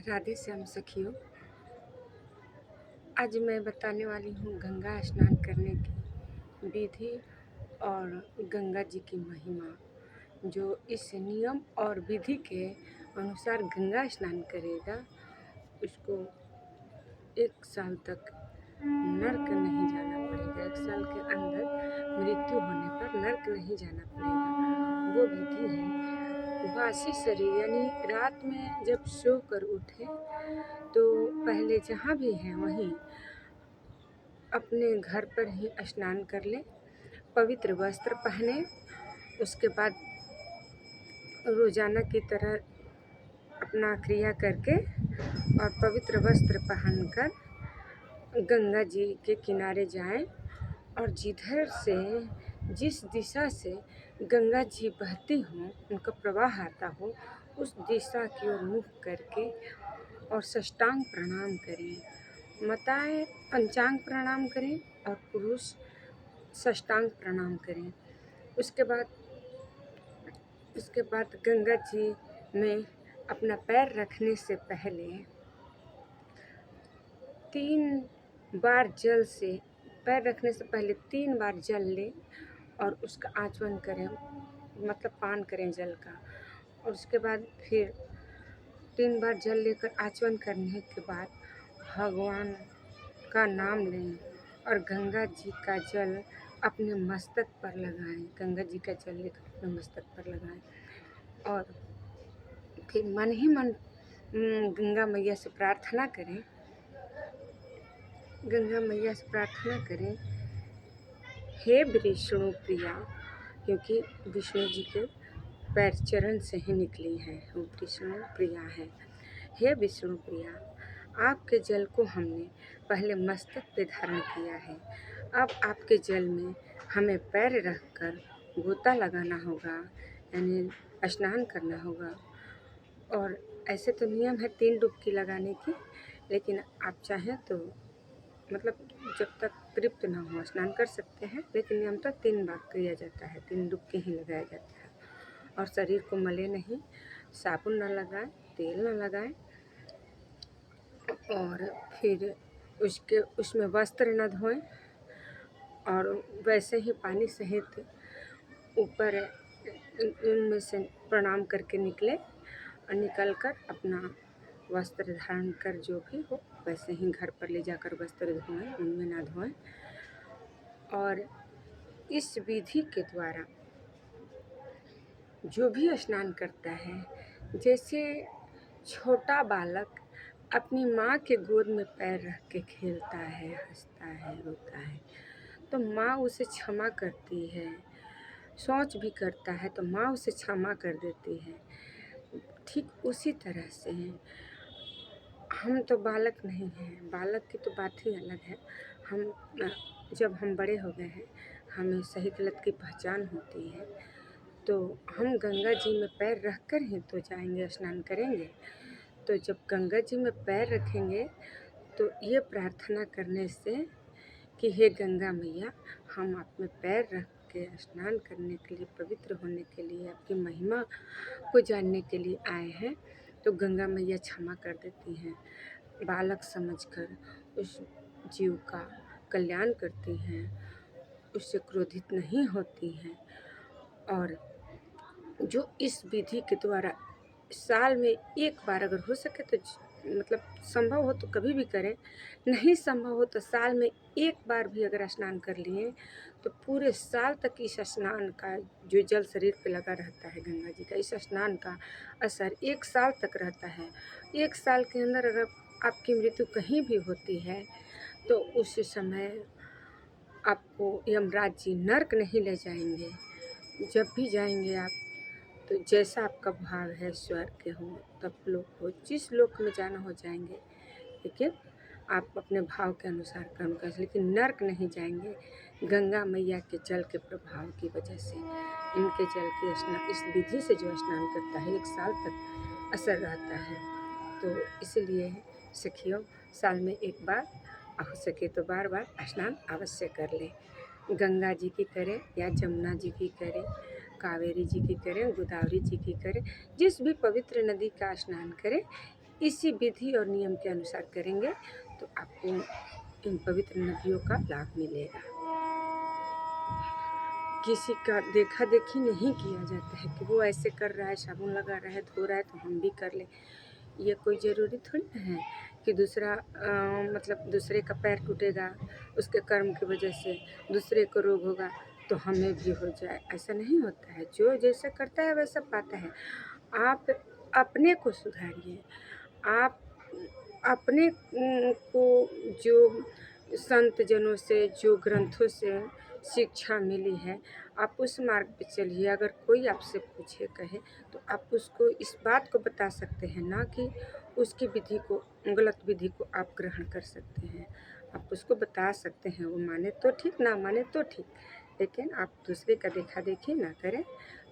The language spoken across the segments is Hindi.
राधे श्याम सखियों, आज मैं बताने वाली हूँ गंगा स्नान करने की विधि और गंगा जी की महिमा। जो इस नियम और विधि के अनुसार गंगा स्नान करेगा उसको 1 साल तक नर्क नहीं जाना पड़ेगा। 1 साल के अंदर मृत्यु होने पर नर्क नहीं जाना पड़ेगा। वो विधि है बासी शरीर, यानी रात में जब सो कर उठे तो पहले जहाँ भी हैं वहीं अपने घर पर ही स्नान कर ले, पवित्र वस्त्र पहने। उसके बाद रोजाना की तरह अपना क्रिया करके और पवित्र वस्त्र पहनकर गंगा जी के किनारे जाएं और जिस दिशा से गंगा जी बहती हों, उनका प्रवाह आता हो, उस दिशा की ओर मुख करके और साष्टांग प्रणाम करें। माताएं पंचांग प्रणाम करें और पुरुष साष्टांग प्रणाम करें। उसके बाद गंगा जी में अपना पैर रखने से पहले 3 बार जल से पैर रखने से पहले 3 बार जल लें और उसका आचमन करें, मतलब पान करें जल का। और उसके बाद फिर 3 बार जल लेकर आचमन करने के बाद भगवान का नाम लें और गंगा जी का जल अपने मस्तक पर लगाएं। गंगा जी का जल लेकर अपने मस्तक पर लगाएं और फिर मन ही मन गंगा मैया से प्रार्थना करें। गंगा मैया से प्रार्थना करें, हे विष्णु प्रिया, क्योंकि विष्णु जी के पैर चरण से ही निकली हैं, वो विष्णु प्रिया है। हे विष्णु प्रिया, आपके जल को हमने पहले मस्तक पे धारण किया है, अब आपके जल में हमें पैर रखकर गोता लगाना होगा, यानी स्नान करना होगा। और ऐसे तो नियम है 3 डुबकी लगाने की, लेकिन आप चाहें तो मतलब जब तक तृप्त ना हो स्नान कर सकते हैं, लेकिन नियमतः 3 बार किया जाता है, 3 डुबकी ही लगाया जाता है। और शरीर को मले नहीं, साबुन ना लगाएं, तेल ना लगाएं और फिर उसमें वस्त्र न धोएं और वैसे ही पानी सहित ऊपर उनमें से प्रणाम करके निकले और निकल कर अपना वस्त्र धारण कर जो भी हो वैसे ही घर पर ले जाकर वस्त्र धोएं, उनमें ना धोएं। और इस विधि के द्वारा जो भी स्नान करता है, जैसे छोटा बालक अपनी माँ के गोद में पैर रख के खेलता है, हंसता है, रोता है, तो माँ उसे क्षमा करती है। शौच भी करता है तो माँ उसे क्षमा कर देती है। ठीक उसी तरह से हम तो बालक नहीं हैं, बालक की तो बात ही अलग है। जब हम बड़े हो गए हैं, हमें सही गलत की पहचान होती है, तो हम गंगा जी में पैर रख कर ही तो जाएंगे, स्नान करेंगे। तो जब गंगा जी में पैर रखेंगे तो ये प्रार्थना करने से कि हे गंगा मैया, हम आप में पैर रख के स्नान करने के लिए, पवित्र होने के लिए, आपकी महिमा को जानने के लिए आए हैं, तो गंगा मैया क्षमा कर देती हैं। बालक समझकर उस जीव का कल्याण करती हैं, उससे क्रोधित नहीं होती हैं। और जो इस विधि के द्वारा साल में 1 बार अगर हो सके तो मतलब संभव हो तो कभी भी करें, नहीं संभव हो तो साल में 1 बार भी अगर स्नान कर लिए तो पूरे साल तक इस स्नान का जो जल शरीर पे लगा रहता है, गंगा जी का इस स्नान का असर 1 साल तक रहता है। 1 साल के अंदर अगर आपकी मृत्यु कहीं भी होती है तो उस समय आपको यमराज जी नर्क नहीं ले जाएंगे। जब भी जाएंगे आप तो जैसा आपका भाव है, स्वर्ग हो, तपलोक हो, जिस लोक में जाना हो जाएंगे, लेकिन आप अपने भाव के अनुसार कर्म कर, लेकिन नर्क नहीं जाएंगे। गंगा मैया के जल के प्रभाव की वजह से, इनके जल के स्नान, इस विधि से जो स्नान करता है 1 साल तक असर रहता है। तो इसलिए सखियों, साल में 1 बार, हो सके तो बार स्नान अवश्य कर लें। गंगा जी की करें या जमुना जी की करें, कावेरी जी की करें, गोदावरी जी की करें, जिस भी पवित्र नदी का स्नान करें, इसी विधि और नियम के अनुसार करेंगे तो आपको इन पवित्र नदियों का लाभ मिलेगा। किसी का देखा देखी नहीं किया जाता है कि वो ऐसे कर रहा है, साबुन लगा रहा है, धो रहा है, तो हम भी कर लें। ये कोई ज़रूरी थोड़ी ना है कि दूसरा मतलब दूसरे का पैर टूटेगा, उसके कर्म की वजह से दूसरे को रोग होगा तो हमें भी हो जाए, ऐसा नहीं होता है। जो जैसा करता है वैसा पाता है। आप अपने को सुधारिए। आप अपने को जो संत जनों से, जो ग्रंथों से शिक्षा मिली है, आप उस मार्ग पे चलिए। अगर कोई आपसे पूछे कहे तो आप उसको इस बात को बता सकते हैं, ना कि उसकी विधि को, गलत विधि को आप ग्रहण कर सकते हैं। आप उसको बता सकते हैं, वो माने तो ठीक, ना माने तो ठीक, लेकिन आप दूसरे का देखा देखी ना करें,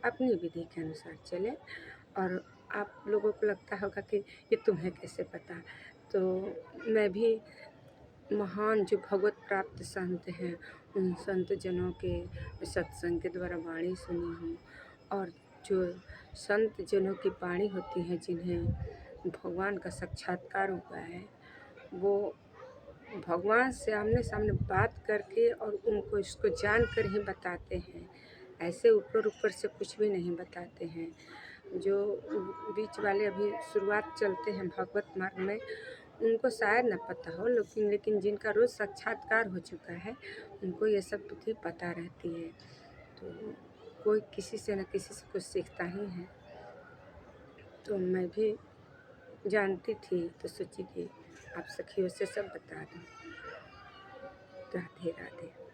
अपनी विधि के अनुसार चलें। और आप लोगों को लगता होगा कि ये तुम्हें कैसे पता? तो मैं भी महान जो भगवत प्राप्त संत हैं, उन संत जनों के सत्संग के द्वारा वाणी सुनी हूँ। और जो संत जनों की वाणी होती है, जिन्हें भगवान का साक्षात्कार हुआ है, वो भगवान से आमने सामने बात करके और उनको इसको जान कर ही बताते हैं। ऐसे ऊपर ऊपर से कुछ भी नहीं बताते हैं। जो बीच वाले अभी शुरुआत चलते हैं भगवत मार्ग में, उनको शायद ना पता हो, लेकिन जिनका रोज़ साक्षात्कार हो चुका है, उनको ये सब विधि पता रहती है। तो कोई किसी से न किसी से कुछ सीखता ही है। तो मैं भी जानती थी तो सोची कि आप सखियों से सब बता दूँ। राधे राधे।